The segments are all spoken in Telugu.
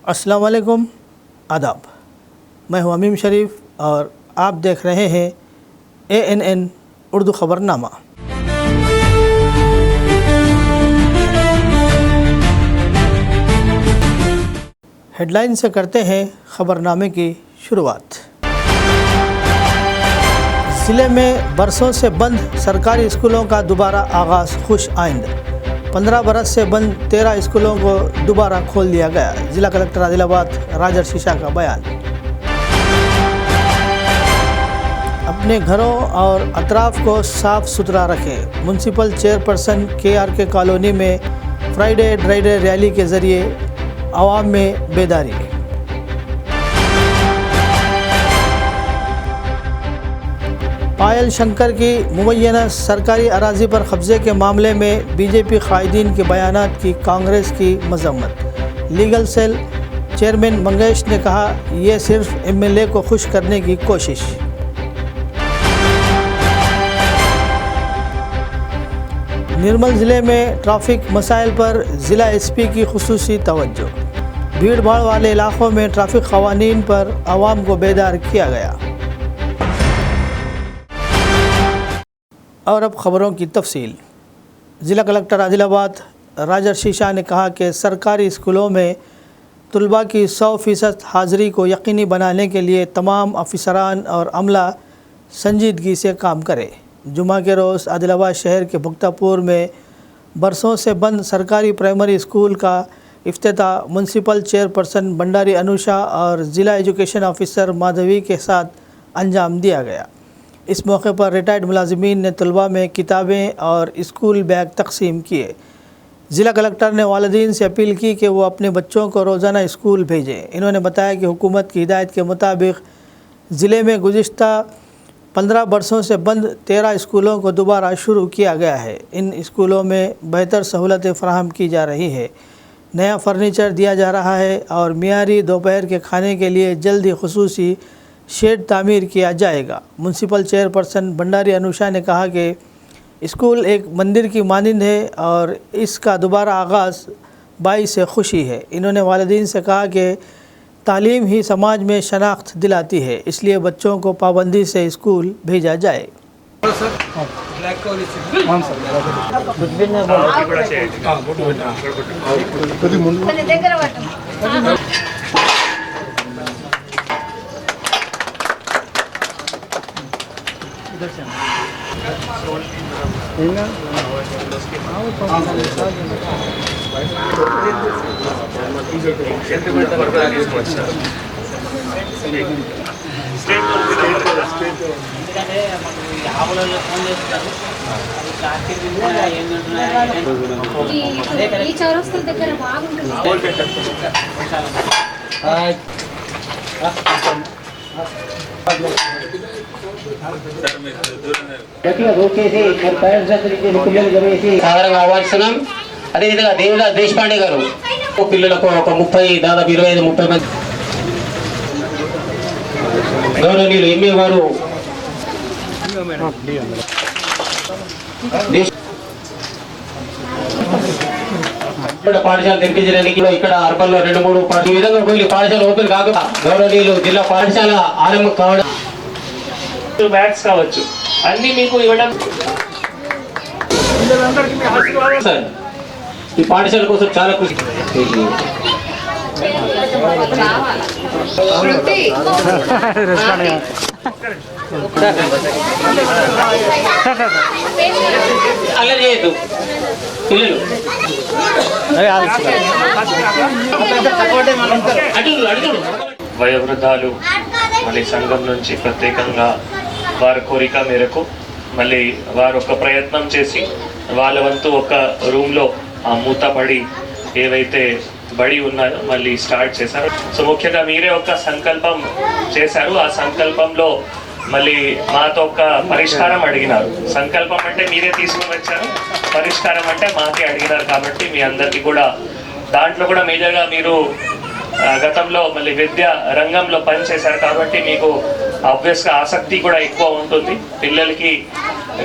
अस्सलाम वालेकुम, आदाब। मैं हूं अमीम शरीफ और आप देख रहे हैं ANN उर्दू ख़बरनामा। हेडलाइन से करते हैं ख़बरनामे की शुरुआत। ज़िले में बरसों से बंद सरकारी स्कूलों का दोबारा आगाज़ खुश आइंद। 15 बरस से बंद 13 स्कूलों को दोबारा खोल दिया गया। ज़िला कलेक्टर आदिलाबाद राजर शीशा का बयान। अपने घरों और अतराफ़ को साफ़ सुथरा रखें। म्यूनसिपल चेयरपर्सन KRK कॉलोनी में फ्राइडे ड्राइडे रैली के ज़रिए आवाम में बेदारी। पायल शंकर की मुबैना सरकारी अराज़ी पर कब्ज़े के मामले में BJP कायदीन के बयानात की कांग्रेस की मजम्मत। लीगल सेल चेयरमैन मंगेश ने कहा, यह सिर्फ MLA को खुश करने की कोशिश। निर्मल ज़िले में ट्रैफिक मसाइल पर ज़िला SP की खुसूसी तवज्जो। भीड़ भाड़ वाले इलाक़ों में ट्रैफिक क़वानीन पर आवाम को बेदार किया गया। और अब ख़बरों की तफसील। ज़िला कलेक्टर आदिलाबाद राजर शीशा ने कहा कि सरकारी स्कूलों में तलबा की 100% हाज़िरी को यकीनी बनाने के लिए तमाम अफसरान और अमला संजीदगी से काम करें। जुमा के रोज़ आदिलाबाद शहर के भुक्तापुर में बरसों से बंद सरकारी प्राइमरी स्कूल का इफ्तिताह म्यूनसिपल चेयरपर्सन भंडारी अनुषा और ज़िला एजुकेशन ऑफिसर माधवी के साथ अंजाम दिया गया। इस मौके पर रिटायर्ड मुलाजिमीन ने तलबा में किताबें और स्कूल बैग तकसीम किए। ज़िला कलेक्टर ने वालिदीन से अपील की कि वो अपने बच्चों को रोज़ाना स्कूल भेजें। इन्होंने बताया कि हुकूमत की हिदायत के मुताबिक ज़िले में गुज़िश्ता 15 बरसों से बंद 13 स्कूलों को दोबारा शुरू किया गया है। इन स्कूलों में बेहतर सहूलतें फ़राहम की जा रही है, नया फर्नीचर दिया जा रहा है और मियारी दोपहर के खाने के लिए जल्द ही खुसूसी शेड तामीर किया जाएगा। म्यूनसिपल चेयरपर्सन भंडारी अनुषा ने कहा कि स्कूल एक मंदिर की मानिंद है और इसका दोबारा आगाज़ बाइस से खुशी है। इन्होंने वालिदीन से कहा कि तालीम ही समाज में शनाख्त दिलाती है, इसलिए बच्चों को पाबंदी से स्कूल भेजा जाए। ఆహ్వానిస్తున్నాం. అదేవిధంగా దేవదాస్ దేశపాండే గారు పిల్లలకు ఒక 30 మంది గౌరవనీయులు MA వారు పాఠశాల తెరిపించడానికి ఇక్కడ అర్బన్ లో 2-3 ఈ విధంగా కొన్ని పాఠశాల ఓపెన్ కాకుండా గౌరవనీయులు జిల్లా పాఠశాల ఆరంభం కావడం బ్యాగ్స్ కావచ్చు అన్ని మీకు ఇవ్వడం సార్ ఈ పాఠశాల కోసం చాలా కృషి అల్లరి చేయొద్దు పిల్లలు వయోవృద్ధాలు మళ్ళీ సంఘం నుంచి ప్రత్యేకంగా వారి కోరిక మేరకు మళ్ళీ వారు ఒక ప్రయత్నం చేసి వాళ్ళ వంతు ఒక రూమ్లో ఆ మూతపడి ఏవైతే బడి ఉన్నాయో మళ్ళీ స్టార్ట్ చేశారు. సో ముఖ్యంగా మీరే ఒక సంకల్పం చేశారు. ఆ సంకల్పంలో మళ్ళీ మాతో ఒక పరిష్కారం అడిగినారు. సంకల్పం అంటే మీరే తీసుకుని వచ్చారు, పరిష్కారం అంటే మాకే అడిగినారు. కాబట్టి మీ అందరికీ కూడా దాంట్లో కూడా మేజర్గా మీరు గతంలో మళ్ళీ విద్యా రంగంలో పనిచేశారు కాబట్టి మీకు ఆబ్వియస్గా ఆసక్తి కూడా ఎక్కువ ఉంటుంది. పిల్లలకి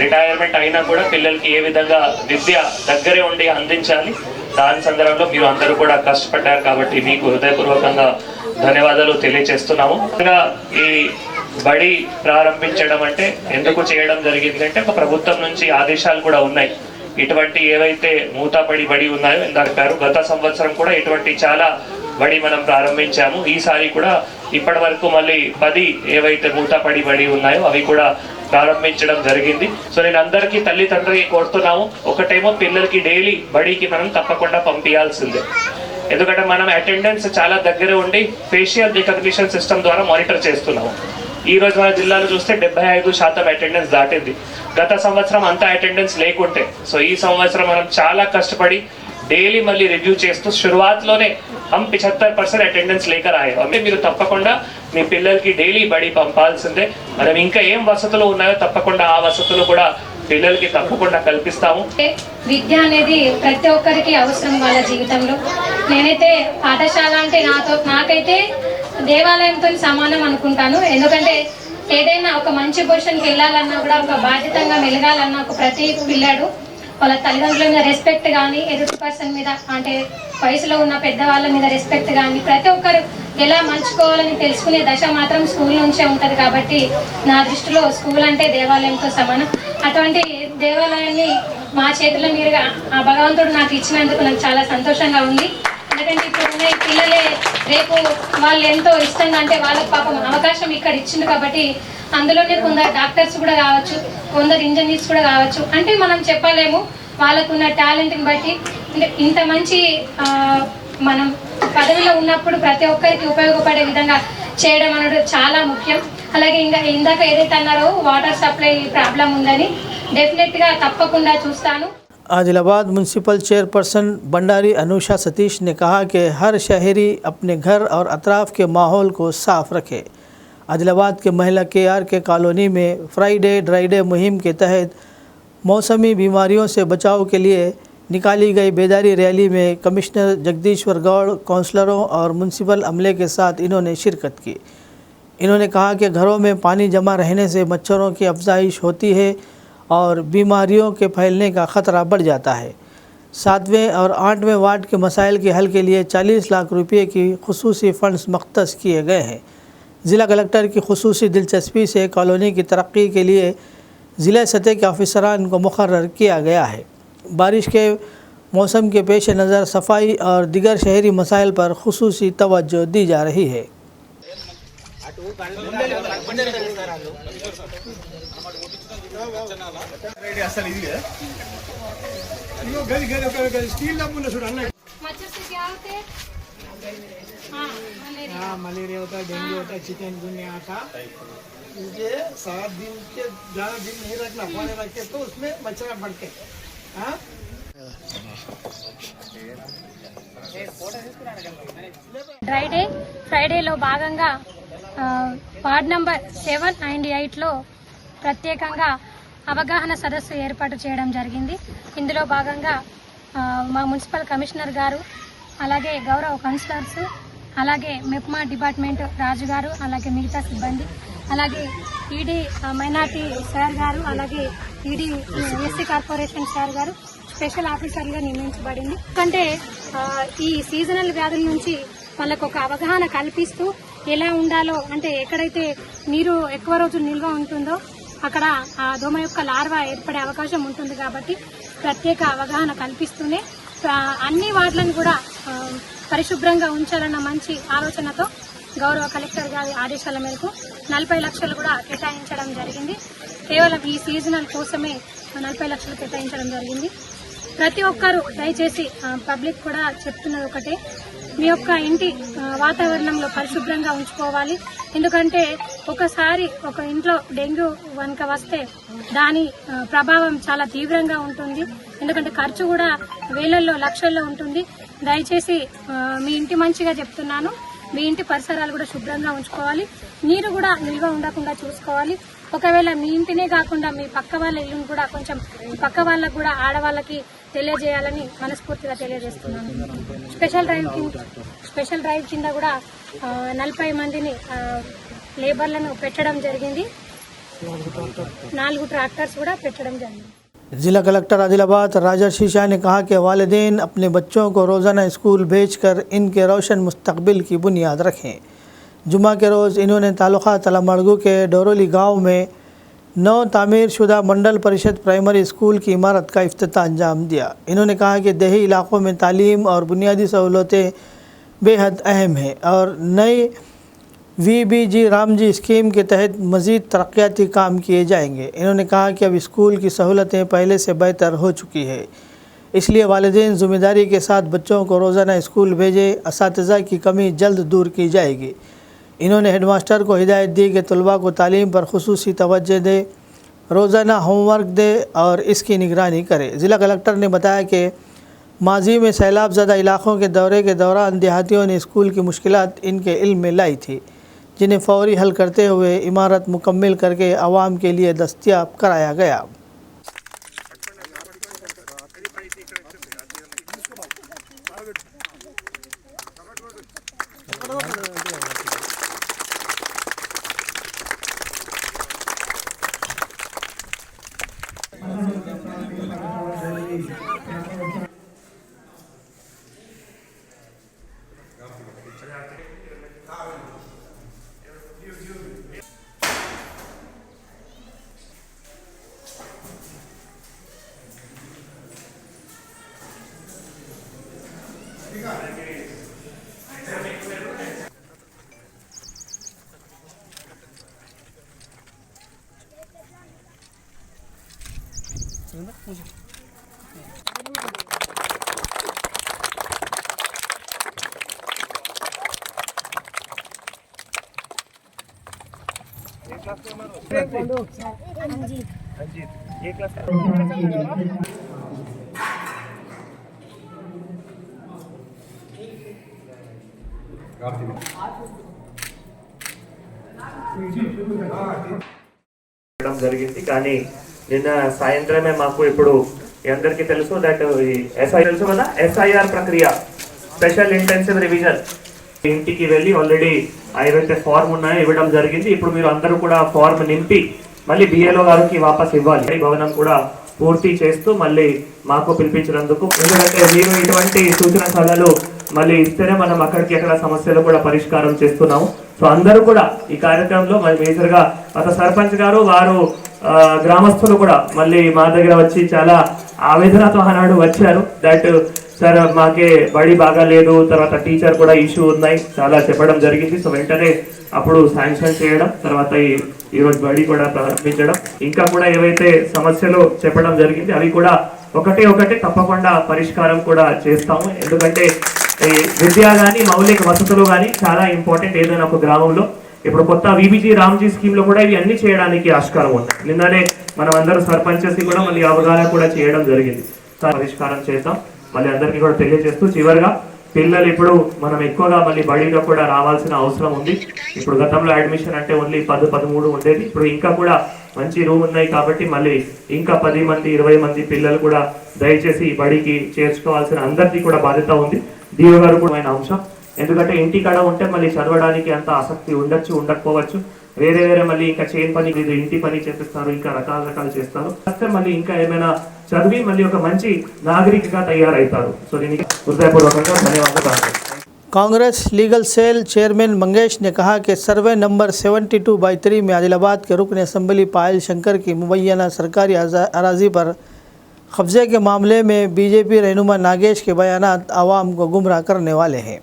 రిటైర్మెంట్ అయినా కూడా పిల్లలకి ఏ విధంగా విద్య దగ్గరే ఉండి అందించాలి, దాని సందర్భంలో మీరు అందరూ కూడా కష్టపడ్డారు కాబట్టి మీకు హృదయపూర్వకంగా ధన్యవాదాలు తెలియజేస్తున్నాము. ఇంకా ఈ బడి ప్రారంభించడం అంటే ఎందుకు చేయడం జరిగింది అంటే ఒక ప్రభుత్వం నుంచి ఆదేశాలు కూడా ఉన్నాయి. ఇటువంటి ఏవైతే మూతపడి బడి ఉన్నాయో ఇందాక గత సంవత్సరం కూడా ఇటువంటి చాలా బడి మనం ప్రారంభించాము. ఈసారి కూడా ఇప్పటి వరకు మళ్ళీ 10 ఏవైతే మూతపడి బడి ఉన్నాయో అవి కూడా ప్రారంభించడం జరిగింది. సో నేను అందరికీ తల్లిదండ్రులకి కోరుతున్నాము, ఒకటేమో పిల్లలకి డైలీ బడికి మనం తప్పకుండా పంపించాల్సిందే. ఎందుకంటే మనం అటెండెన్స్ చాలా దగ్గర ఉండి ఫేషియల్ రికగ్నిషన్ సిస్టమ్ ద్వారా మానిటర్ చేస్తున్నాము. ఈ రోజు మన జిల్లాలో చూస్తే 75% అటెండెన్స్ దాటింది. గత సంవత్సరం అంత అటెండెన్స్ లేకుంటే సో ఈ సంవత్సరం మనం చాలా కష్టపడి డైలీ మళ్ళీ రివ్యూ చేస్తూ శురువాత్లోనే हम 75% అటెండెన్స్ లేకర్ ఆయ. అంటే మీరు తప్పకుండా మీ పిల్లలకి డైలీ బడి పంపాల్సిందే. మనం ఇంకా ఏం వసతులు ఉన్నాయో తప్పకుండా ఆ వసతులు కూడా పిల్లలకి తప్పకుండా కల్పిస్తాము. విద్య అనేది ప్రతి ఒక్కరికి అవసరం వాళ్ళ జీవితంలో. నేనైతే పాఠశాల అంటే నాకైతే దేవాలయంతో సమానం అనుకుంటాను. ఎందుకంటే ఏదైనా ఒక మంచి పొజిషన్కి వెళ్ళాలన్నా కూడా ఒక బాధ్యతంగా మెలగాలన్నా ఒక ప్రతి పిల్లాడు వాళ్ళ తల్లిదండ్రుల మీద రెస్పెక్ట్ కానీ ఎదుటి పర్సన్ మీద అంటే వయసులో ఉన్న పెద్దవాళ్ళ మీద రెస్పెక్ట్ కానీ ప్రతి ఒక్కరు ఎలా మంచుకోవాలని తెలుసుకునే దశ మాత్రం స్కూల్ నుంచే ఉంటుంది. కాబట్టి నా దృష్టిలో స్కూల్ అంటే దేవాలయంతో సమానం. అటువంటి దేవాలయాన్ని మా చేతుల మీదుగా ఆ భగవంతుడు నాకు ఇచ్చినందుకు నాకు చాలా సంతోషంగా ఉంది. ఎందుకంటే ఇప్పుడు ఉన్న పిల్లలే రేపు వాళ్ళు ఎంతో ఇష్టంగా అంటే వాళ్ళకి పాపం అవకాశం ఇక్కడ ఇచ్చింది కాబట్టి అందులోనే కొందరు డాక్టర్స్ కూడా కావచ్చు, కొందరు ఇంజనీర్స్ కూడా కావచ్చు. అంటే మనం చెప్పలేము వాళ్ళకున్న టాలెంట్ని బట్టి. అంటే ఇంత మంచి మనం పదవిలో ఉన్నప్పుడు ప్రతి ఒక్కరికి ఉపయోగపడే విధంగా చేయడం అనేది చాలా ముఖ్యం. అలాగే ఇందాక ఏదైతే అన్నారో వాటర్ సప్లై ప్రాబ్లం ఉందని డెఫినెట్గా తప్పకుండా చూస్తాను. आदिलाबाद म्यूनसिपल चेयरपर्सन भंडारी अनुषा सतीश ने कहा कि हर शहरी अपने घर और अतराफ के माहौल को साफ रखे। आदिलाबाद के महिला के कॉलोनी में फ्राइडे ड्राई डे मुहिम के तहत मौसमी बीमारियों से बचाव के लिए निकाली गई बेदारी रैली में कमिश्नर जगदीश्वर गौड़, काउंसलरों और म्यूनसिपल अमले के साथ इन्होंने शिरकत की। इन्होंने कहा कि घरों में पानी जमा रहने से मच्छरों की अफजाइश होती है और बीमारियों के फैलने का ख़तरा बढ़ जाता है। 7वें और 8वें वार्ड के मसाइल के हल के लिए 40 लाख रुपये की खुसूसी फ़ंड्स मख्तस किए गए हैं। ज़िला कलेक्टर की खुसूसी दिलचस्पी से कॉलोनी की तरक्की के लिए ज़िला सतह के ऑफिसरान को मुकर्रर किया गया है। बारिश के मौसम के पेश नज़र सफाई और दिगर शहरी मसाइल पर खुसूसी तवज्जो दी जा रही है। मच्छर से क्या होते हैं? मलेरिया होता है, डेंगू होता है, चिकनगुनिया आता है। ये 7 दिन के ज़्यादा दिन नहीं रखना, पानी रखे तो उसमें मच्छर बढ़ते। हाँ డ్రై డే ఫ్రైడేలో భాగంగా వార్డ్ నంబర్ 7 అండ్ 8లో ప్రత్యేకంగా అవగాహన సదస్సు ఏర్పాటు చేయడం జరిగింది. ఇందులో భాగంగా మా మున్సిపల్ కమిషనర్ గారు, అలాగే గౌరవ కౌన్సిలర్స్, అలాగే మెప్మా డిపార్ట్మెంట్ రాజు గారు, అలాగే మిగతా సిబ్బంది, అలాగే ఈడీ మైనార్టీ సార్ గారు, అలాగే ఈడీ ఎస్సీ కార్పొరేషన్ సార్ గారు స్పెషల్ ఆఫీసర్గా నియమించబడింది. ఎందుకంటే ఈ సీజనల్ వ్యాధుల నుంచి వాళ్ళకు ఒక అవగాహన కల్పిస్తూ ఎలా ఉండాలో, అంటే ఎక్కడైతే నీరు ఎక్కువ రోజులు నిల్వ ఉంటుందో అక్కడ ఆ దోమ యొక్క లార్వా ఏర్పడే అవకాశం ఉంటుంది. కాబట్టి ప్రత్యేక అవగాహన కల్పిస్తూనే అన్ని వార్డులను కూడా పరిశుభ్రంగా ఉంచాలన్న మంచి ఆలోచనతో గౌరవ కలెక్టర్ గారి ఆదేశాల మేరకు 40 లక్షలు కూడా కేటాయించడం జరిగింది. కేవలం ఈ సీజనల్ కోసమే 40 లక్షలు కేటాయించడం జరిగింది. ప్రతి ఒక్కరూ దయచేసి పబ్లిక్ కూడా చెప్తున్నది ఒకటే, మీ యొక్క ఇంటి వాతావరణంలో పరిశుభ్రంగా ఉంచుకోవాలి. ఎందుకంటే ఒకసారి ఒక ఇంట్లో డెంగ్యూ కనుక వస్తే దాని ప్రభావం చాలా తీవ్రంగా ఉంటుంది. ఎందుకంటే ఖర్చు కూడా వేలల్లో లక్షల్లో ఉంటుంది. దయచేసి మీ ఇంటి మంచిగా చెప్తున్నాను, మీ ఇంటి పరిసరాలు కూడా శుభ్రంగా ఉంచుకోవాలి. నీరు కూడా నిల్వ ఉండకుండా చూసుకోవాలి. ఒకవేళ మీ ఇంటినే కాకుండా మీ పక్క వాళ్ళ ఇల్లును కూడా కొంచెం పక్క వాళ్ళకు కూడా ఆడవాళ్ళకి తెలియజేయాలని మనస్ఫూర్తిగా తెలియజేస్తున్నాను. స్పెషల్ డ్రైవ్ కింద కూడా 40 మందిని లేబర్లను పెట్టడం జరిగింది. 4 ట్రాక్టర్స్ కూడా పెట్టడం జరిగింది. ज़िला कलेक्टर आदिलाबाद राजर्षि शाह ने कहा कि वालिदैन अपने बच्चों को रोज़ाना स्कूल भेजकर इनके रोशन मुस्तकबिल की बुनियाद रखें। जुमा के रोज़ इन्होंने तालुका तलामड़गू के डोरोली गांव में नौ तामीर शुदा मंडल परिषद प्राइमरी स्कूल की इमारत का इफ्तिताह अंजाम दिया। इन्होंने कहा कि देही इलाकों में तालीम और बुनियादी सहूलतें बेहद अहम हैं और नई VBG रामजी स्कीम के तहत मज़ीद तरक्याती काम किए जाएंगे। इन्होंने कहा कि अब स्कूल की सहूलतें पहले से बेहतर हो चुकी है, इसलिए वालिदैन ज़िम्मेदारी के साथ बच्चों को रोज़ाना स्कूल भेजें। असातिज़ा की कमी जल्द दूर की जाएगी। इन्होंने हेडमास्टर को हिदायत दी कि तलबा को तालीम पर खुसूसी तवज्जो दे, रोज़ाना होमवर्क दे और इसकी निगरानी करे। ज़िला कलेक्टर ने बताया कि माजी में सैलाब ज़दा इलाक़ों के दौरे के दौरान देहातियों ने स्कूल की मुश्किलात इनके इल्म में लाई थी, जिन्हें फ़ौरी हल करते हुए इमारत मुकम्मल करके आवाम के लिए दस्तयाब कराया गया। జరిగింది కానీ నిన్న సాయంత్రమే మాకు ఇప్పుడు అందరికీ తెలుసు దట్ తెలుసు కదా SIR ప్రక్రియ స్పెషల్ ఇంటెన్సివ్ రివిజన్ ఇంటికి వెళ్ళి ఆల్రెడీ ఏవైతే ఫార్మ్ ఉన్నాయో ఇవ్వడం జరిగింది. ఇప్పుడు మీరు అందరూ కూడా ఫార్మ్ నింపి మళ్ళీ BLO గారికి వాపస్ ఇవ్వాలి. భవనం కూడా పూర్తి చేస్తూ మళ్ళీ మాకు పిలిపించినందుకు, ఎందుకంటే మీరు ఇటువంటి సూచన సలహాలు మళ్ళీ ఇస్తేనే మనం అక్కడికి అక్కడ సమస్యలు కూడా పరిష్కారం చేస్తున్నాము. సో అందరూ కూడా ఈ కార్యక్రమంలో మేజర్ గా గత సర్పంచ్ గారు వారు గ్రామస్తులు కూడా మళ్ళీ మా దగ్గర వచ్చి చాలా ఆవేదనతో ఆనాడు వచ్చారు. దట్ సార్ మాకే బడి బాగా లేదు, తర్వాత టీచర్ కూడా ఇష్యూ ఉన్నాయి, చాలా చెప్పడం జరిగింది. సో వెంటనే అప్పుడు శాంక్షన్ చేయడం, తర్వాత ఈరోజు బడి కూడా ప్రారంభించడం, ఇంకా కూడా ఏవైతే సమస్యలు చెప్పడం జరిగింది అవి కూడా ఒకటి తప్పకుండా పరిష్కారం కూడా చేస్తాము. ఎందుకంటే విద్య కానీ మౌలిక వసతులు కానీ చాలా ఇంపార్టెంట్ ఏదైనా ఒక గ్రామంలో. ఇప్పుడు కొత్త VBG రామ్జీ స్కీమ్ లో కూడా ఇవి అన్ని చేయడానికి ఆస్కారం ఉంది. నిన్ననే మనం అందరూ సర్పంచెస్ కూడా మళ్ళీ అవగాహన కూడా చేయడం జరిగింది. పరిష్కారం చేద్దాం. మళ్ళీ అందరికీ కూడా తెలియజేస్తూ చివరిగా పిల్లలు ఇప్పుడు మనం ఎక్కువగా మళ్ళీ బడిలో కూడా రావాల్సిన అవసరం ఉంది. ఇప్పుడు గతంలో అడ్మిషన్ అంటే ఓన్లీ 10-13 ఉండేది. ఇప్పుడు ఇంకా కూడా మంచి రూమ్ ఉన్నాయి కాబట్టి మళ్ళీ ఇంకా 10 మంది 20 మంది పిల్లలు కూడా దయచేసి బడికి చేర్చుకోవాల్సిన అందరికీ కూడా బాధ్యత ఉంది. దీని గారు కూడా ఆయన అంశం, ఎందుకంటే ఇంటికాడ ఉంటే మళ్ళీ చదవడానికి అంత ఆసక్తి ఉండొచ్చు ఉండకపోవచ్చు, వేరే మళ్ళీ ఇంకా చేయని పని ఇంటి పని చేపిస్తారు, ఇంకా రకాలు చేస్తారు. మళ్ళీ ఇంకా ఏమైనా చదివి మళ్ళీ ఒక మంచి నాగరికగా తయారవుతారు. సో దీనికి హృదయపూర్వకంగా ధన్యవాదాలు. Congress legal cell chairman Mangesh ने कहा कि सर्वे नंबर 72/3 में आदिलाबाद के रुकन असम्बली पायल शंकर की मुबैना सरकारी अराजी पर कब्जे के मामले में बीजेपी रहनुमा नागेश के बयानात आवाम को गुमराह करने वाले हैं।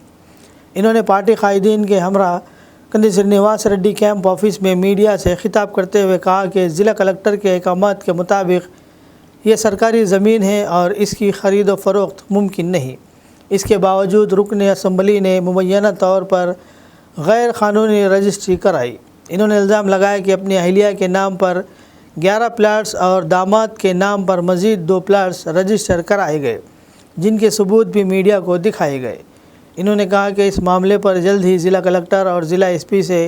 इन्होंने पार्टी कायदीन के हमरा कंदी श्रीनिवास रेड्डी कैंप ऑफिस में मीडिया से खिताब करते हुए कहा कि ज़िला कलेक्टर के अहकामात के मुताबिक ये सरकारी ज़मीन है और इसकी ख़रीद व फ़रोख्त मुमकिन नहीं। इसके बावजूद रुकन असम्बली ने मुबैना तौर पर गैर क़ानूनी रजिस्ट्री कराई। इन्होंने इल्ज़ाम लगाया कि अपनी अहलिया के नाम पर 11 प्लाट्स और दामाद के नाम पर मज़ीद 2 प्लाट्स रजिस्टर कराए गए, जिनके सबूत भी मीडिया को दिखाए गए। इन्होंने कहा कि इस मामले पर जल्द ही ज़िला कलेक्टर और ज़िला SP से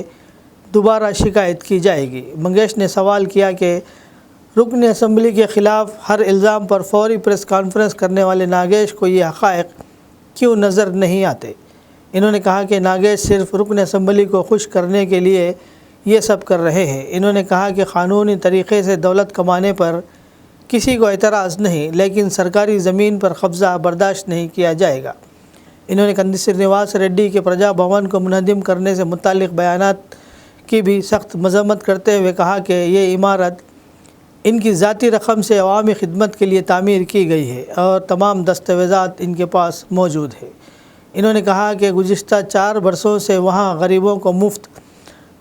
दोबारा शिकायत की जाएगी। मंगेश ने सवाल किया कि रुकन असम्बली के ख़िलाफ़ हर इल्ज़ाम पर फौरी प्रेस कॉन्फ्रेंस करने वाले नागेश को ये हक़ाइक़ क्यों नज़र नहीं आते। इन्होंने कहा कि नागेश सिर्फ रुकन असम्बली को खुश करने के लिए ये सब कर रहे हैं। इन्होंने कहा कि क़ानूनी तरीक़े से दौलत कमाने पर किसी को एतराज़ नहीं, लेकिन सरकारी ज़मीन पर कब्ज़ा बर्दाश्त नहीं किया जाएगा। इन्होंने कंदी श्रीनिवास रेड्डी के प्रजा भवन को मुनहदिम करने से मुतालिक बयानात की भी सख्त मजम्मत करते हुए कहा कि ये इमारत इनकी ज़ाती रकम से अवामी खिदमत के लिए तामीर की गई है और तमाम दस्तावेज़ात इनके पास मौजूद है। इन्होंने कहा कि गुज़िश्ता 4 बरसों से वहाँ गरीबों को मुफ्त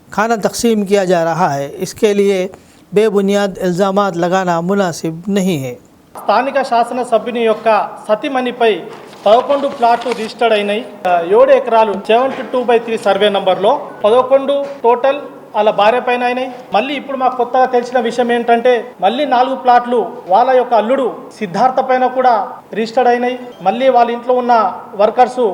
खाना तकसीम किया जा रहा है। इसके लिए बेबुनियाद इल्ज़ामात लगाना मुनासिब नहीं है। స్థానిక శాసనసభ్యుని యొక్క సతీమణిపై 11 ప్లాట్లు రిజిస్టర్డ్ అయినాయి. 7 ఎకరాలు 72/3 సర్వే నంబర్లో 11 టోటల్ వాళ్ళ భార్య పైన అయినాయి. మళ్ళీ ఇప్పుడు మాకు కొత్తగా తెలిసిన విషయం ఏంటంటే మళ్ళీ 4 ప్లాట్లు వాళ్ళ యొక్క అల్లుడు సిద్ధార్థ పైన కూడా రిజిస్టర్డ్ అయినాయి. మళ్ళీ వాళ్ళ ఇంట్లో ఉన్న వర్కర్సు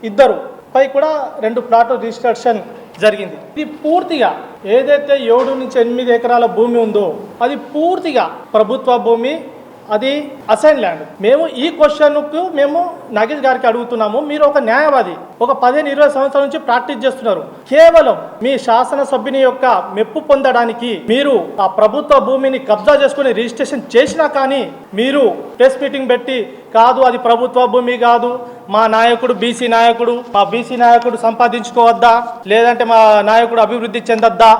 2 పై కూడా 2 ప్లాట్లు రిజిస్ట్రేషన్ జరిగింది. ఇది పూర్తిగా ఏదైతే 7 నుంచి 8 ఎకరాల భూమి ఉందో అది పూర్తిగా ప్రభుత్వ భూమి, అది అసైన్ ల్యాండ్. మేము ఈ క్వశ్చన్కు మేము నాగేష్ గారికి అడుగుతున్నాము. మీరు ఒక న్యాయవాది, ఒక 15-20 సంవత్సరాల నుంచి ప్రాక్టీస్ చేస్తున్నారు. కేవలం మీ శాసనసభ్యుని యొక్క మెప్పు పొందడానికి మీరు ఆ ప్రభుత్వ భూమిని కబ్జా చేసుకుని రిజిస్ట్రేషన్ చేసినా కానీ మీరు ప్రెస్ మీటింగ్ పెట్టి కాదు అది ప్రభుత్వ భూమి కాదు, మా నాయకుడు బీసీ నాయకుడు, మా బీసీ నాయకుడు సంపాదించుకోవద్దా, లేదంటే మా నాయకుడు అభివృద్ధి చెందొద్దా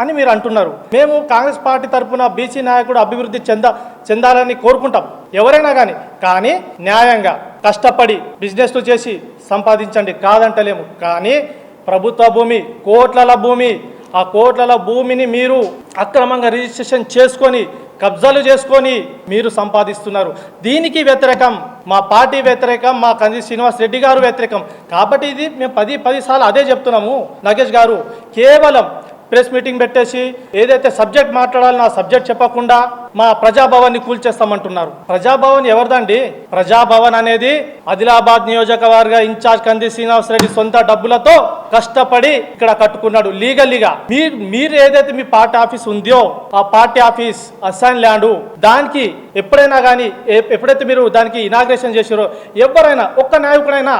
అని మీరు అంటున్నారు. మేము కాంగ్రెస్ పార్టీ తరఫున బీసీ నాయకుడు అభివృద్ధి చెందాలని కోరుకుంటాం ఎవరైనా కానీ న్యాయంగా కష్టపడి బిజినెస్లు చేసి సంపాదించండి, కాదంటలేము. కానీ ప్రభుత్వ భూమి, కోట్ల భూమి, ఆ కోట్ల భూమిని మీరు అక్రమంగా రిజిస్ట్రేషన్ చేసుకొని కబ్జాలు చేసుకొని మీరు సంపాదిస్తున్నారు. దీనికి వ్యతిరేకం మా పార్టీ వ్యతిరేకం, మా కంది శ్రీనివాస్ రెడ్డి గారు వ్యతిరేకం. కాబట్టి ఇది మేము 10 సార్లు అదే చెప్తున్నాము. నాగేష్ గారు కేవలం ప్రెస్ మీటింగ్ పెట్టేసి ఏదైతే సబ్జెక్ట్ మాట్లాడాలో ఆ సబ్జెక్ట్ చెప్పకుండా మా ప్రజాభవన్ని కూల్చేస్తామంటున్నారు. ప్రజాభవన్ ఎవరిదండి? ప్రజాభవన్ అనేది ఆదిలాబాద్ నియోజకవర్గ ఇన్ఛార్జ్ కంది శ్రీనివాస్ రెడ్డి సొంత డబ్బులతో కష్టపడి ఇక్కడ కట్టుకున్నాడు లీగల్లీగా. మీరు ఏదైతే మీ పార్టీ ఆఫీస్ ఉందో ఆ పార్టీ ఆఫీస్ అసైన్ ల్యాండ్, దానికి ఎప్పుడైనా కానీ ఎప్పుడైతే మీరు దానికి ఇనాగ్రేషన్ చేసారో ఎవరైనా ఒక్క నాయకుడైనా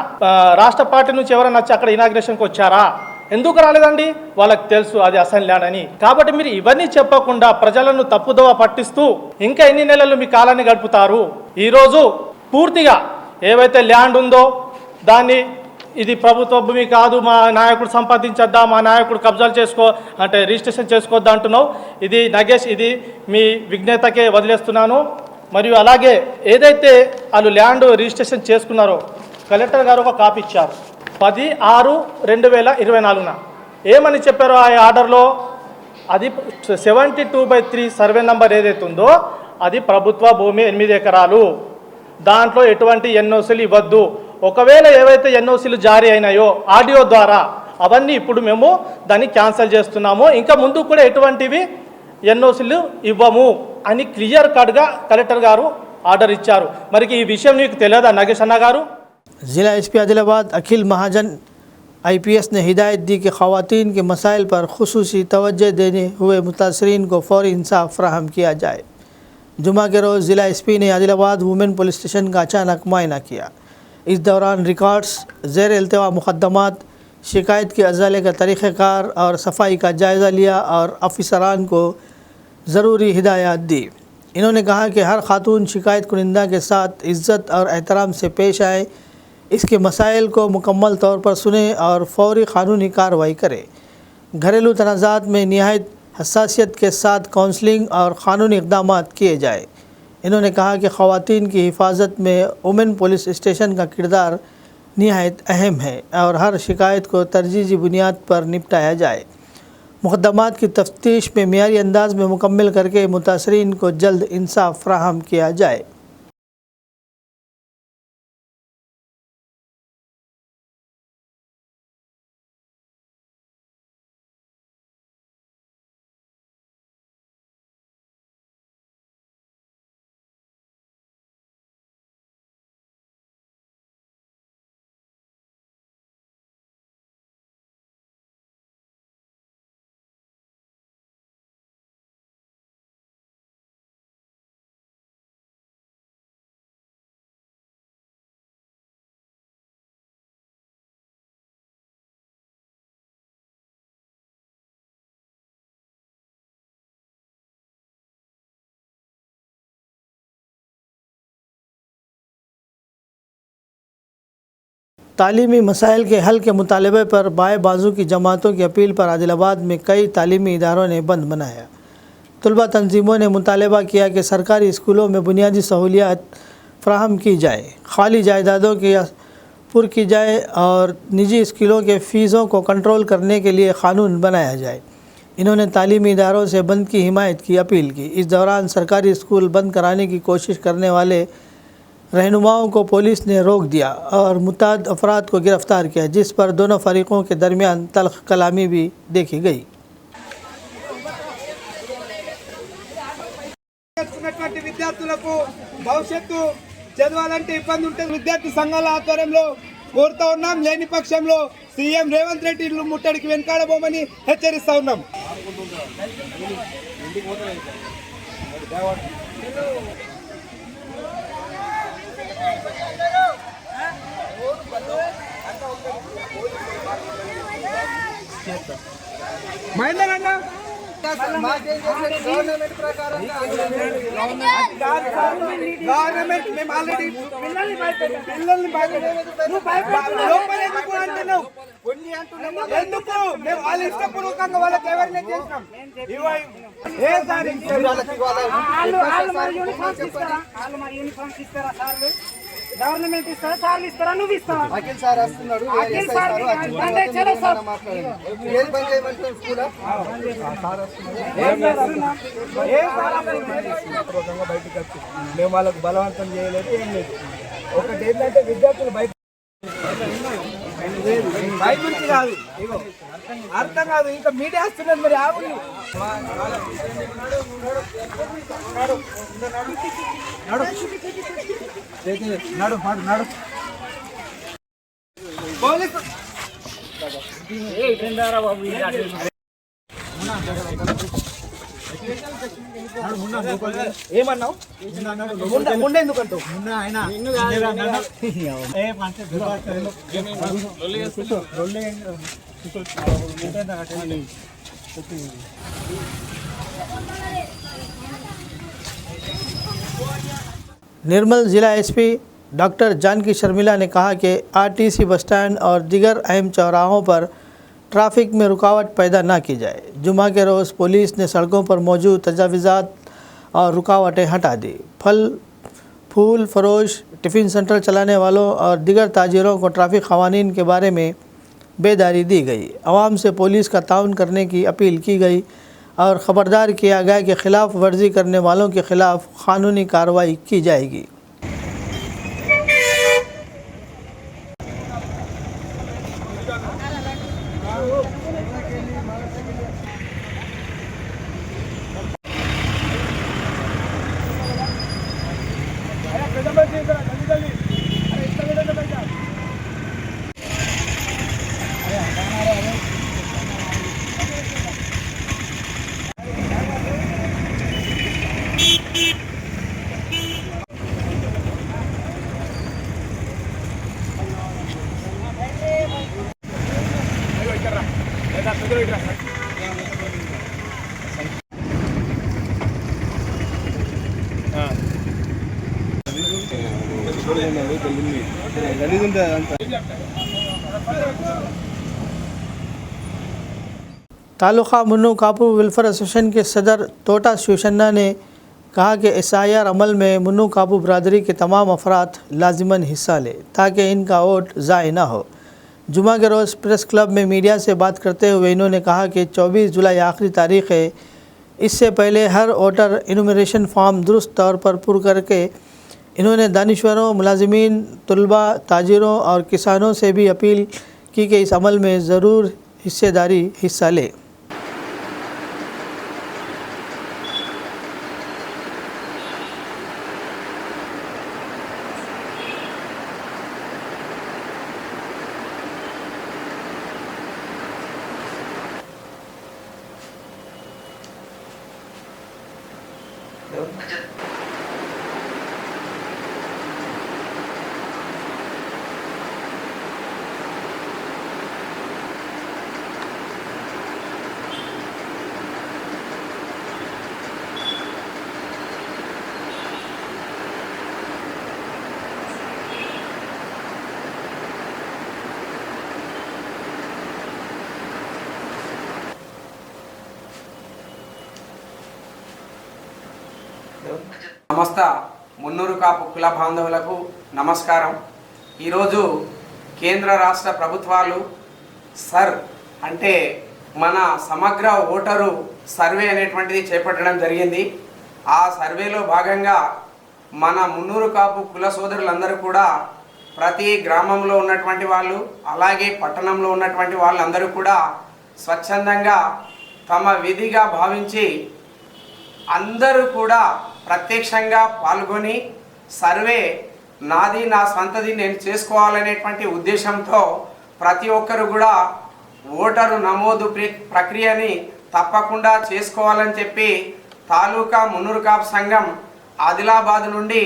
రాష్ట్ర పార్టీ నుంచి ఎవరైనా వచ్చి అక్కడ ఇనాగ్రేషన్కి వచ్చారా? ఎందుకు రాలేదండి? వాళ్ళకి తెలుసు అది అసైన్ ల్యాండ్ అని. కాబట్టి మీరు ఇవన్నీ చెప్పకుండా ప్రజలను తప్పుదోవ పట్టిస్తూ ఇంకా ఎన్ని నెలలు మీ కాలాన్ని గడుపుతారు? ఈరోజు పూర్తిగా ఏవైతే ల్యాండ్ ఉందో దాన్ని ఇది ప్రభుత్వ భూమి కాదు, మా నాయకుడు సంపాదించొద్దా, మా నాయకుడు కబ్జాలు అంటే రిజిస్ట్రేషన్ చేసుకోవద్దా అంటున్నావు. ఇది నగేష్, ఇది మీ విజ్ఞతకే వదిలేస్తున్నాను. మరియు అలాగే ఏదైతే వాళ్ళు ల్యాండ్ రిజిస్ట్రేషన్ చేసుకున్నారో కలెక్టర్ గారు ఒక కాపీ ఇచ్చారు 10/6/2024 ఏమని చెప్పారో ఆ ఆర్డర్లో, అది 72/3 సర్వే నంబర్ ఏదైతే ఉందో అది ప్రభుత్వ భూమి 8 ఎకరాలు, దాంట్లో ఎటువంటి ఎన్ఓసీలు ఇవ్వద్దు. ఒకవేళ ఏవైతే ఎన్ఓసీలు జారీ అయినాయో ఆడియో ద్వారా అవన్నీ ఇప్పుడు మేము దాన్ని క్యాన్సిల్ చేస్తున్నాము, ఇంకా ముందు కూడా ఎటువంటివి ఎన్ఓసీలు ఇవ్వము అని క్లియర్ కట్గా కలెక్టర్ గారు ఆర్డర్ ఇచ్చారు. మరి ఈ విషయం నీకు తెలియదా నాగేష్ అన్న గారు? ज़िला एसपी आदिलाबाद अखिल महाजन IPS ने हिदायत दी कि ख़वातीन के मसाइल पर खुसूसी तवज्जो देने हुए मुतासरीन को फ़ौरी इंसाफ फ़राहम किया जाए। जुमा के रोज़ ज़िला एसपी ने आदिलाबाद वुमेन पुलिस स्टेशन का अचानक मुआयना किया। इस दौरान रिकॉर्ड्स, ज़ेर इल्तिवा मुक़द्दमात, शिकायत के अज़ाले का तरीक़ाकार और सफाई का जायज़ा लिया और अफसरान को ज़रूरी हिदायत दी। इन्होंने कहा कि हर खातून शिकायत कुनिंदा के साथ इज़्ज़त और एहतराम से पेश आए, इसके मसाइल को मुकम्मल तौर पर सुने और फौरी क़ानूनी कार्रवाई करे। घरेलू तनाज़ात में निहायत हसासियत के साथ काउंसलिंग और क़ानूनी इक़दामात किए जाए। इन्होंने कहा कि ख़वातीन की हिफाजत में वुमेन पुलिस स्टेशन का किरदार निहायत अहम है और हर शिकायत को तरजीही बुनियाद पर निपटाया जाए। मुक़द्दमात की तफ्तीश में मियारी अंदाज में मुकम्मल करके मुतासरीन को जल्द इंसाफ फ़राहम किया जाए। तालीमी मसाइल के हल के मुतालबे पर बाएं बाजू की जमातों की अपील पर आदिलाबाद में कई तालीमी इदारों ने बंद बनाया। तलबा तंजीमों ने मुतालबा किया कि सरकारी स्कूलों में बुनियादी सहूलियात फ़राहम की जाए, खाली जायदादों की पुर की जाए और निजी स्कूलों के फ़ीसों को कंट्रोल करने के लिए क़ानून बनाया जाए। इन्होंने तालीमी इदारों से बंद की हिमायत की अपील की। इस दौरान सरकारी स्कूल बंद कराने की कोशिश करने वाले रहनुमाओं को पुलिस ने रोक दिया और मुतअद्दिद अफराद को गिरफ़्तार किया, जिस पर दोनों फरीक़ों के दरमियान तल्ख़ कलामी भी देखी गई। విద్యార్థులకు భవిష్యత్తు చదవాలంటే ఇబ్బంది ఉంటుంది. విద్యార్థి సంఘాల ఆధ్వర్యంలో కోరుతా ఉన్నాం. లేని పక్షంలో సీఎం రేవంత్ రెడ్డి ఇల్లు ముట్టడికి వెనకాడబోమని హెచ్చరిస్తా ఉన్నాం. మహేందర్ అన్న గవర్నమెంట్ మేము ఆల్రెడీ పిల్లల్ని ఎందుకు మేము వాళ్ళ ఇష్టపూర్వకంగా వాళ్ళకి అవేర్నెస్ చేసినాం. గవర్నమెంట్ ఇస్తారా, సార్లు ఇస్తారా, నువ్వు ఇస్తావా? అఖిల్ సార్ వస్తున్నాడు. బయటకు వచ్చి మేము వాళ్ళకు బలవంతం చేయలేదు, ఏం లేదు. ఒకటి ఏంటంటే విద్యార్థులు బయట నుంచి కాదు, అర్థం కాదు, ఇంకా మీడియా వస్తున్నది. మరి ఆవులు నడు నడు పోలీసు ఏమన్నావు? ముందు ఎందుకంటావు? निर्मल ज़िला एसपी डॉक्टर जानकी शर्मिला ने कहा कि आरटीसी बस स्टैंड और दीगर अहम चौराहों पर ट्रैफिक में रुकावट पैदा ना की जाए। जुमा के रोज़ पुलिस ने सड़कों पर मौजूद तजावीज़ात और रुकावटें हटा दी। फूल फरोश, टिफ़िन सेंटर चलाने वालों और दीगर ताजिरों को ट्रैफिक क़वानीन के बारे में बेदारी दी गई। आवाम से पुलिस का ताउन करने की अपील की गई और ख़बरदार किया गया कि ख़िलाफ़ वर्जी करने वालों के ख़िलाफ़ क़ानूनी कार्रवाई की जाएगी। तालुका मुन्नू कापू वेलफेयर एसोसिएशन के सदर तोटा शिवशन्ना ने कहा कि SIR अमल में मुन्नू कापू बरादरी के तमाम अफराद लाजिमन हिस्सा लें ताकि इनका वोट ज़ाय ना हो। जुमा के रोज़ प्रेस क्लब में मीडिया से बात करते हुए इन्होंने कहा कि 24 जुलाई आखिरी तारीख़ है। इससे पहले हर वोटर इनुमरेशन फॉर्म दुरुस्त तौर पर पुर करके इन्होंने दानिश्वरों, मुलाजिमीन, तलबा, ताजिरों और किसानों से भी अपील की कि इस अमल में ज़रूर हिस्सा लें। సమస్త మున్నూరు కాపు కుల బాంధవులకు నమస్కారం. ఈరోజు కేంద్ర రాష్ట్ర ప్రభుత్వాలు సర్ అంటే మన సమగ్ర ఓటరు సర్వే అనేటువంటిది చేపట్టడం జరిగింది. ఆ సర్వేలో భాగంగా మన మున్నూరు కాపు కుల సోదరులందరూ కూడా ప్రతి గ్రామంలో ఉన్నటువంటి వాళ్ళు అలాగే పట్టణంలో ఉన్నటువంటి వాళ్ళందరూ కూడా స్వచ్ఛందంగా తమ విధిగా భావించి అందరూ కూడా ప్రత్యక్షంగా పాల్గొని సర్వే నాది నా స్వంతది నేను చేసుకోవాలనేటువంటి ఉద్దేశంతో ప్రతి ఒక్కరు కూడా ఓటరు నమోదు ప్రక్రియని తప్పకుండా చేసుకోవాలని చెప్పి తాలూకా మున్నూరు కాపు సంఘం ఆదిలాబాద్ నుండి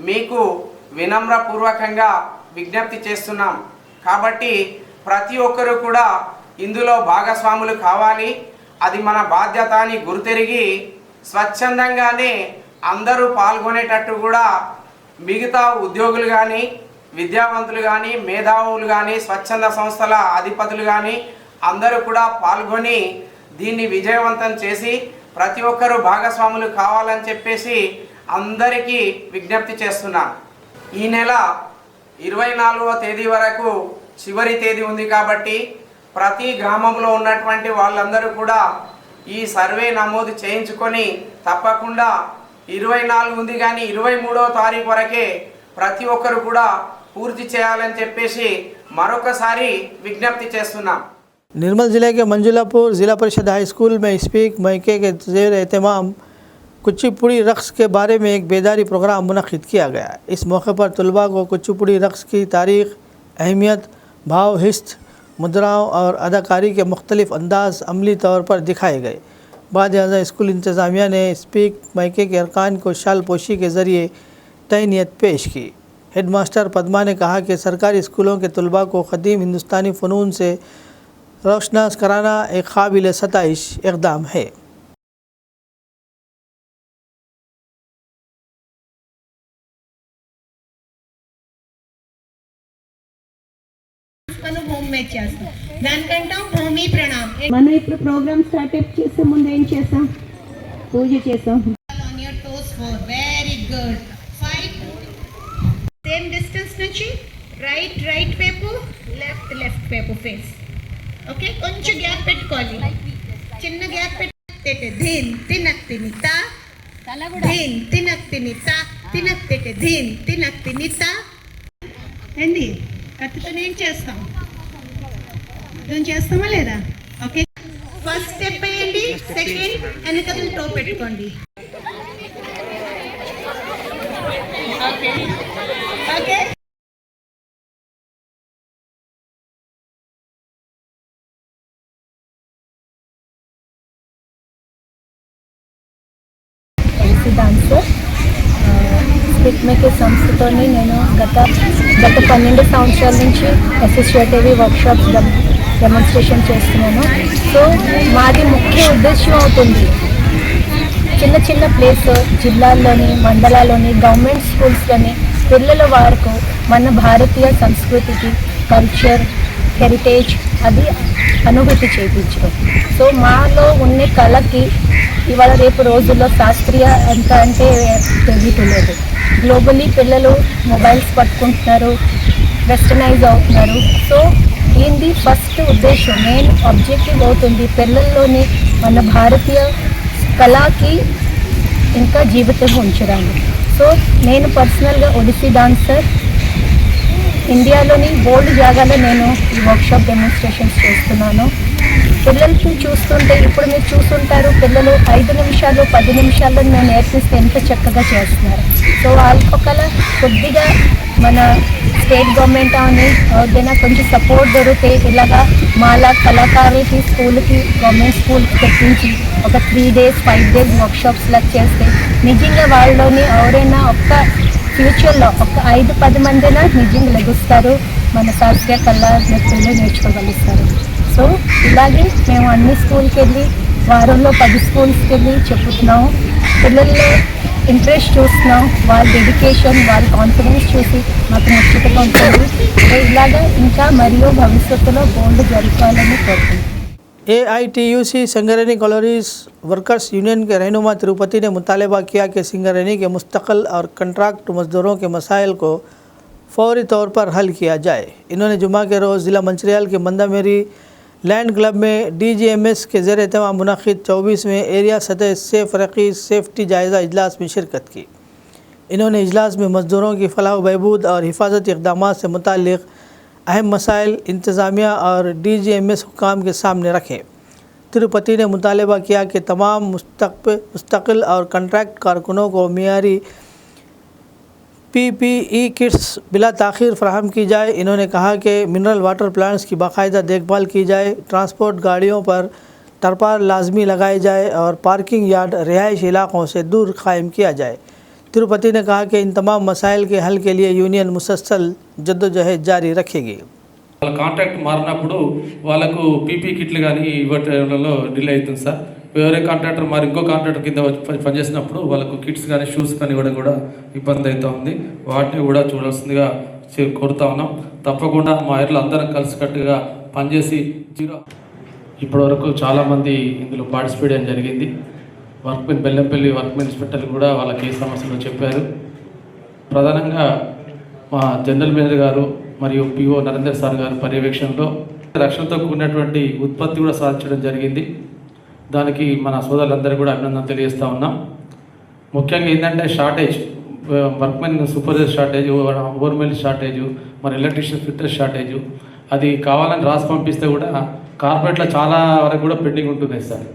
మీకు వినమ్రపూర్వకంగా విజ్ఞప్తి చేస్తున్నాం. కాబట్టి ప్రతి ఒక్కరు కూడా ఇందులో భాగస్వాములు కావాలి. అది మన బాధ్యత అని గుర్తెరిగి స్వచ్ఛందంగానే అందరూ పాల్గొనేటట్టు కూడా మిగతా ఉద్యోగులు కానీ విద్యావంతులు కానీ మేధావులు కానీ స్వచ్ఛంద సంస్థల అధిపతులు కానీ అందరూ కూడా పాల్గొని దీన్ని విజయవంతం చేసి ప్రతి ఒక్కరూ భాగస్వాములు కావాలని చెప్పేసి అందరికీ విజ్ఞప్తి చేస్తున్నాను. ఈ నెల 24వ తేదీ వరకు చివరి తేదీ ఉంది కాబట్టి ప్రతి గ్రామంలో ఉన్నటువంటి వాళ్ళందరూ కూడా ఈ సర్వే నమోదు చేయించుకొని తప్పకుండా 24 ఉంది కానీ 23వ తారీఖు వరకే ప్రతి ఒక్కరు కూడా పూర్తి చేయాలని చెప్పేసి మరొకసారి విజ్ఞప్తి చేస్తున్నాం. निर्मल ज़िले के मंजुलापुर ज़िला परिषद हाई स्कूल में स्पीक मैके के ज़ेर एहतमाम कुचिपुड़ी रक़्स के बारे में एक बेदारी प्रोग्राम मुनक़िद किया गया। इस मौके पर तलबा को कुचिपुड़ी रक़्स की तारीख़, अहमियत, भाव, हिस्त, मुद्राओं और अदाकारी के मुख्तलिफ़ अंदाज़ अमली तौर पर दिखाए गए। बाद अज़ा स्कूल इंतज़ामिया ने स्पीक मैके के अरकान को शाल पोशी के ज़रिए तैनियत पेश की। हेडमास्टर पद्मा ने कहा कि सरकारी स्कूलों के तलबा को क़दीम हिंदुस्तानी फ़नून से रोशनास कराना एक काबिल सताइश इक़दाम है। దానికంటాం భూమి ప్రణాం. మనం ఇప్పుడు ప్రోగ్రామ్ స్టార్ట్ చేసే ముందు ఏం చేసాం? పూజ చేసాం. On your toes for very good. 5 same distance నుంచి రైట్ వైపు లెఫ్ట్ వైపు ఫేస్. ఓకే, కొంచెం గ్యాప్ పెట్టుకోవాలి. చిన్న గ్యాప్ పెట్టే ధీన్ తినక్ తినితా ధీన్ తినక్ తినితా తినక్ తిటే ధీన్ తినక్ తినితా. ఏంది కత్తితో ఏం చేస్తాం? అర్థం చేస్తామా లేదా? ఓకే, ఫస్ట్ స్టెప్ వేయండి. సెకండ్ వెనకలు టో పెట్టుకోండి. Okay okay. డాన్సర్ స్పీక్ మేకే సంస్థతోని నేను గత 12 సంవత్సరాల నుంచి అసోసియేటివ్ వర్క్షాప్స్ డెమాన్స్ట్రేషన్ చేస్తున్నాను. సో మాది ముఖ్య ఉద్దేశం అవుతుంది చిన్న ప్లేస్ జిల్లాల్లోని మండలాల్లోని గవర్నమెంట్ స్కూల్స్లోని పిల్లల వరకు మన భారతీయ సంస్కృతికి కల్చర్ హెరిటేజ్ అది అనుభూతి చేయించడం. సో మాలో ఉన్న కళకి ఇవాళ రేపు రోజుల్లో శాస్త్రీయ ఎంత అంటే తెలియట్లేదు. గ్లోబలీ పిల్లలు మొబైల్స్ పట్టుకుంటున్నారు, వెస్టర్నైజ్ అవుతున్నారు. సో దీని ఫస్ట్ ఉద్దేశం మెయిన్ ఆబ్జెక్టివ్ అవుతుంది పిల్లల్లోని మన భారతీయ కళకి ఇంకా జీవితం ఉంచడానికి. సో నేను పర్సనల్గా ఒడిస్సీ డాన్సర్. ఇండియాలోని బోల్డ్ జాగాలో నేను ఈ వర్క్షాప్ డెమాన్స్ట్రేషన్స్ చేస్తున్నాను. పిల్లలకి చూస్తుంటే ఇప్పుడు మీరు చూస్తుంటారు పిల్లలు 5 నిమిషాలు 10 నిమిషాల్లో నేను నేర్పిస్తే ఎంత చక్కగా చేస్తున్నారు. సో వాళ్ళకొకలా కొద్దిగా మన స్టేట్ గవర్నమెంట్ అని ఏదైనా కొంచెం సపోర్ట్ దొరికితే ఇలాగా మాలా కళాకారులకి స్కూల్కి గవర్నమెంట్ స్కూల్కి తెప్పించి ఒక 3 days 5 days వర్క్షాప్స్ లాగా చేస్తే నిజంగా వాళ్ళలోని ఎవరైనా ఒక్క ఫ్యూచర్లో ఒక 5-10 మందినా నిజంగా లభిస్తారు, మన శాస్త్రీయ కళా నృత్యంలో నేర్చుకోగలుగుతారు. సో ఇలాగే మేము అన్ని స్కూల్కి వెళ్ళి వారంలో 10 స్కూల్స్కి వెళ్ళి చెప్పుతున్నాము. పిల్లల్లో ఇంట్రెస్ట్ చూస్తున్నాం, వాళ్ళ డెడికేషన్ వాళ్ళ కాన్ఫిడెన్స్ చూసి మాకు ముఖ్యతగా ఉంటుంది. సో ఇలాగా ఇంకా మరియు భవిష్యత్తులో బోల్డ్ జరుపుకోవాలని కోరుకుంటున్నాం. AITUC Singareni colonies workers union के रहनुमा तिरुपति ने मुतालबा किया कि सिंगरेनी के मुस्तकिल और कंट्रैक्ट मजदूरों के मसाइल को फौरी तौर पर हल किया जाए। इन्होंने जुमा के रोज़ ज़िला मंचिरियाल के मंदामेरी लैंड क्लब में DGMS के ज़ेर एहतमाम मुनक़िद 24वें एरिया सतह सेफ रखी सेफ्टी जायज़ा इजलास में शिरकत की। इन्होंने इजलास में मजदूरों की फलाह व बहबूद और हिफाजती इक़दामात से मुताल्लिक़ अहम मसाइल इंतज़ामिया और DGMS हुक्काम के सामने रखे। तिरुपति ने मुतालबा किया कि तमाम मुस्तकिल और कंट्रैक्ट कारकुनों को मियारी PPE किट्स बिला ताख़ीर फ़राहम की जाए। इन्होंने कहा कि मिनरल वाटर प्लांट्स की बाकायदा देखभाल की जाए, ट्रांसपोर्ट गाड़ियों पर तरपाल लाजमी लगाए जाए और पार्किंग यार्ड रिहाइश इलाक़ों से दूर कायम किया जाए। तिरुपति ने कहा कि इन तमाम मसाइल के हल के लिए यूनियन मुसलसल जद्दोजहद जारी रखेगी। వాళ్ళ కాంట్రాక్ట్ మారినప్పుడు వాళ్ళకు పీపీ కిట్లు కానీ ఇవ్వటంలో డిలే అవుతుంది సార్. వేరే కాంట్రాక్టర్ మరి ఇంకో కాంట్రాక్టర్ కింద పనిచేసినప్పుడు వాళ్ళకు కిట్స్ కానీ షూస్ కానీ ఇవ్వడం కూడా ఇబ్బంది అవుతూ ఉంది. వాటిని కూడా చూడాల్సిందిగా కోరుతా ఉన్నాం. తప్పకుండా మా ఏర్లు అందరం కలిసికట్టుగా పనిచేసి ఇప్పటివరకు చాలామంది ఇందులో పార్టిసిపేట్ చేయడం జరిగింది. వర్క్మెన్ బెల్లంపల్లి వర్క్మెన్ ఇన్స్పెక్టర్లు కూడా వాళ్ళకి ఏ సమస్యలు చెప్పారు. ప్రధానంగా మా జనరల్ మేనేజర్ గారు మరియు PO నరేందర్ సార్ గారి పర్యవేక్షణలో రక్షణతో కూడినటువంటి ఉత్పత్తి కూడా సాధించడం జరిగింది. దానికి మన సోదరులందరూ కూడా అభినందన తెలియజేస్తూ ఉన్నాం. ముఖ్యంగా ఏంటంటే shortage, workmen supervisor shortage, overmen shortage, మరి ఎలక్ట్రీషియన్ ఫిట్టర్ షార్టేజ్, అది కావాలని రాసి పంపిస్తే కూడా కార్పొరేట్లో చాలా వరకు కూడా పెండింగ్ ఉంటుంది సార్.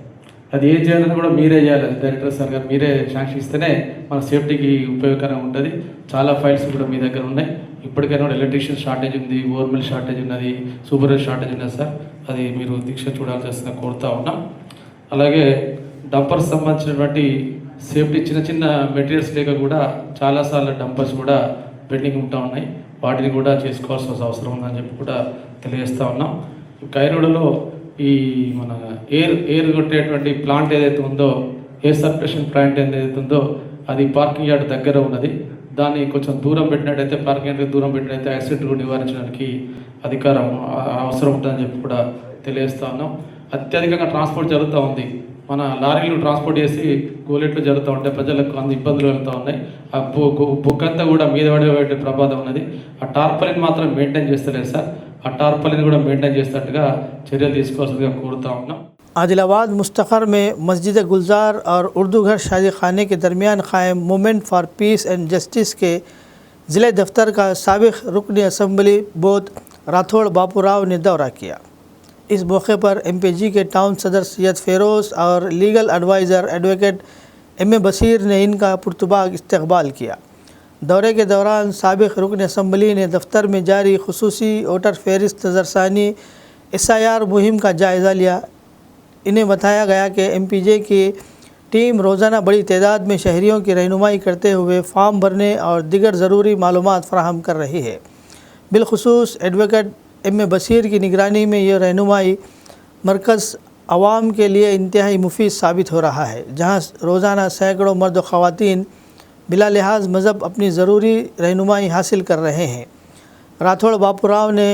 అది ఏం చేయాలని కూడా మీరే చేయాలి. డైరెక్టర్ సార్ గారు మీరే శాంక్షన్ ఇస్తేనే మన సేఫ్టీకి ఉపయోగకరంగా ఉంటుంది. చాలా ఫైల్స్ కూడా మీ దగ్గర ఉన్నాయి. ఇప్పటికైనా కూడా ఎలక్ట్రీషియన్ షార్టేజ్ ఉంది, ఓవర్మెల్ షార్టేజ్ ఉన్నది, సూపర్వైజర్ షార్టేజ్ ఉన్నది సార్. అది మీరు దీక్ష చూడాల్సిన కోరుతా ఉన్నాం. అలాగే డంపర్స్ సంబంధించినటువంటి సేఫ్టీ చిన్న చిన్న మెటీరియల్స్ లేక కూడా చాలాసార్లు డంపర్స్ కూడా పెండింగ్ ఉంటా ఉన్నాయి. వాటిని కూడా చేసుకోవాల్సిన అవసరం ఉందని చెప్పి కూడా తెలియజేస్తూ ఉన్నాం. కైరోడలో ఈ మన ఎయిర్ కొట్టేటువంటి ప్లాంట్ ఏదైతే ఉందో, ఎయిర్ సర్క్యులేషన్ ప్లాంట్ ఏదైతే ఉందో అది పార్కింగ్ యార్డ్ దగ్గర ఉన్నది. దాన్ని కొంచెం దూరం పెట్టినట్టయితే, పార్కింగ్ యార్డ్కి దూరం పెట్టినట్టయితే యాక్సిడెంట్లు నివారించడానికి అధికారం అవసరం ఉంటుందని చెప్పి కూడా తెలియజేస్తూ ఉన్నాం. అత్యధికంగా ట్రాన్స్పోర్ట్ జరుగుతూ ఉంది. మన లారీలు ట్రాన్స్పోర్ట్ చేసి గోలెట్లు జరుగుతూ ఉంటాయి. ప్రజలకు అంత ఇబ్బందులు వెళ్తూ ఉన్నాయి. ఆ బుక్ అంతా కూడా మీద పడే ప్రమాదం ఉన్నది. ఆ టార్పలిన్ మాత్రం మెయింటైన్ చేస్తలేదు సార్. ఆ టార్పలిన్ కూడా మెయింటైన్ చేసేటట్టుగా చర్యలు తీసుకోవాల్సిందిగా కోరుతా ఉన్నాం. आदिलाबाद मुस्तखर में मस्जिद गुलजार और उर्दू घर शादी खाने के दरमियान कायम movement for piece and justice के ज़िले दफ्तर का साबिक़ रुकन असम्बली बोर्ड राठौड़ बापूराव ने दौरा किया। इस मौके पर MPG के टाउन सदर सैयद फ़िरोज़ और legal adviser advocate MA Bashir ने इनका पुरतबाग इस्तकबाल किया। दौरे के दौरान साबिक़ रुकन असम्बली ने दफ्तर में जारी खुसूसी वोटर फहरिस्त नज़रसानी SIR मुहिम का जायज़ा लिया। इन्हें बताया गया कि MPJ की टीम रोज़ाना बड़ी तादाद में शहरियों की रहनुमाई करते हुए फॉर्म भरने और दिगर ज़रूरी मालूमात फ़राहम कर रही है। बिलखुसूस एडवोकेट MA बशीर की निगरानी में यह रहनुमाई मरकज़ आवाम के लिए इंतहाई मुफीद साबित हो रहा है, जहाँ रोज़ाना सैकड़ों मर्द व ख़वातीन बिला लिहाज मज़हब अपनी ज़रूरी रहनुमाई हासिल कर रहे हैं। राठौड़ बापूराव ने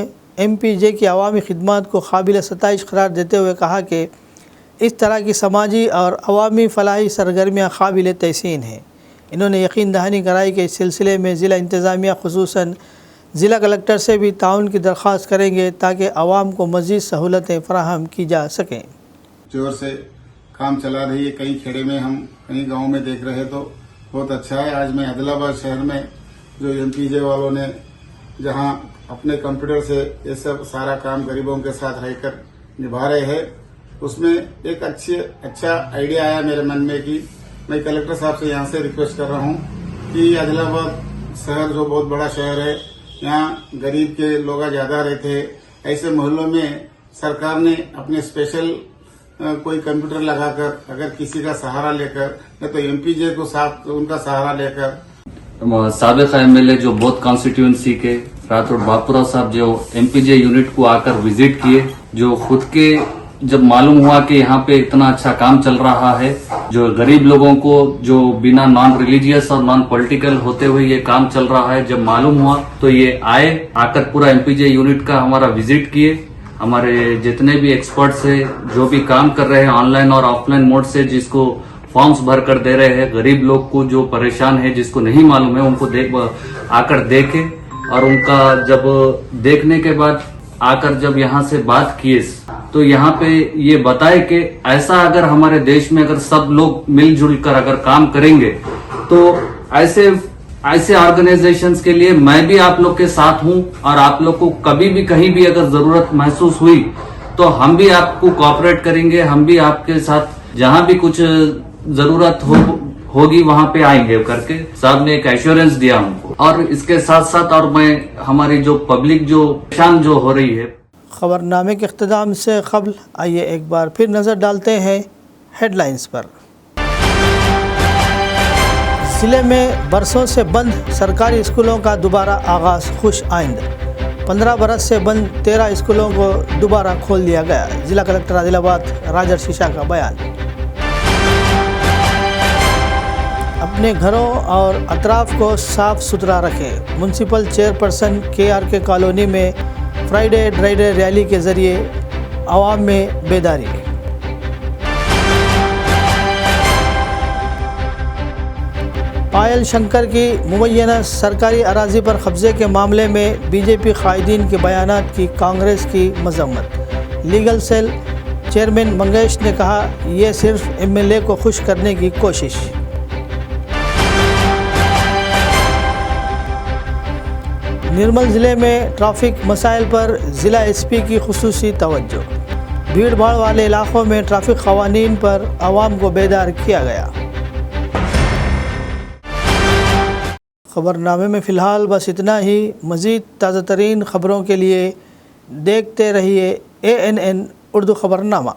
MPJ की अवामी खिदमत को काबिल सताइश करार देते हुए कहा कि इस तरह की समाजी और अवामी फलाही सरगर्मियाँ काबिल तहसीन हैं। इन्होंने यकीन दहानी कराई कि इस सिलसिले में ज़िला इंतज़ामिया खुसूसन ज़िला कलेक्टर से भी ताउन की दरख्वास्त करेंगे ताकि आवाम को मज़ीद सहूलतें फराहम की जा सकें। जोर से काम चला रही है। कई खेड़े में हम कई गाँव में देख रहे तो बहुत अच्छा है। आज मैं आदिलाबाद शहर में जो MPJ वालों ने जहां अपने कंप्यूटर से ये सब सारा काम गरीबों के साथ रहकर निभा रहे हैं, उसमें एक अच्छा आइडिया आया मेरे मन में कि मैं कलेक्टर साहब से यहाँ से रिक्वेस्ट कर रहा हूँ कि आदिलाबाद शहर जो बहुत बड़ा शहर है, यहाँ गरीब के लोग ज्यादा रहते हैं। ऐसे मोहल्लों में सरकार ने अपने स्पेशल कोई कंप्यूटर लगाकर अगर किसी का सहारा लेकर या तो MPJ को साथ उनका सहारा लेकर साबिक़ MLA जो बोध कॉन्स्टिट्यूएंसी के राठौड़ बापूराव साहब जो MPJ यूनिट को आकर विजिट किए, जो खुद के जब मालूम हुआ कि यहाँ पे इतना अच्छा काम चल रहा है, जो गरीब लोगों को जो बिना नॉन रिलीजियस और नॉन पॉलिटिकल होते हुए ये काम चल रहा है, जब मालूम हुआ तो ये आकर पूरा MPJ यूनिट का हमारा विजिट किए। हमारे जितने भी एक्सपर्ट्स है जो भी काम कर रहे हैं ऑनलाइन और ऑफलाइन मोड से, जिसको फॉर्म्स भर कर दे रहे हैं, गरीब लोग को जो परेशान है जिसको नहीं मालूम है उनको आकर देखे, और उनका जब देखने के बाद आकर जब यहाँ से बात किए तो यहाँ पे ये बताए कि ऐसा अगर हमारे देश में अगर सब लोग मिलजुल कर अगर काम करेंगे तो ऐसे ऑर्गेनाइजेशंस के लिए मैं भी आप लोग के साथ हूँ, और आप लोग को कभी भी कहीं भी अगर जरूरत महसूस हुई तो हम भी आपको कोऑपरेट करेंगे, हम भी आपके साथ जहाँ भी कुछ जरूरत होगी वहाँ पे आएंगे करके साहब ने एक एश्योरेंस दिया हमको। और इसके साथ साथ और मैं हमारी जो पब्लिक जो परेशान जो हो रही है। खबरनामे के इख्तिताम से कबल आइए एक बार फिर नज़र डालते हैं हेडलाइंस पर। ज़िले में बरसों से बंद सरकारी स्कूलों का दोबारा आगाज़ खुश आइंद। 15 बरस से बंद 13 स्कूलों को दोबारा खोल दिया गया। जिला कलेक्टर आदिलाबाद राजर शीशा का बयान। अपने घरों और अतराफ को साफ सुथरा रखें। म्यूनसिपल चेयरपर्सन KRK कॉलोनी में फ्राइडे ड्राइडे रैली के जरिए आवाम में बेदारी। पायल शंकर की मुबैना सरकारी अराजी पर कब्जे के मामले में बीजेपी कायदीन के बयानात की कांग्रेस की मजम्मत। लीगल सेल चेयरमैन मंगेश ने कहा, यह सिर्फ MLA को खुश करने की कोशिश। निर्मल ज़िले में ट्रैफिक मसाइल पर ज़िला SP की खुसूसी तवज्जो। भीड़ भाड़ वाले इलाकों में ट्रैफिक क़वानीन पर आवाम को बेदार किया गया। खबरनामे में फ़िलहाल बस इतना ही। मज़ीद ताज़ा तरीन ख़बरों के लिए देखते रहिए ANN उर्दू खबरनामा।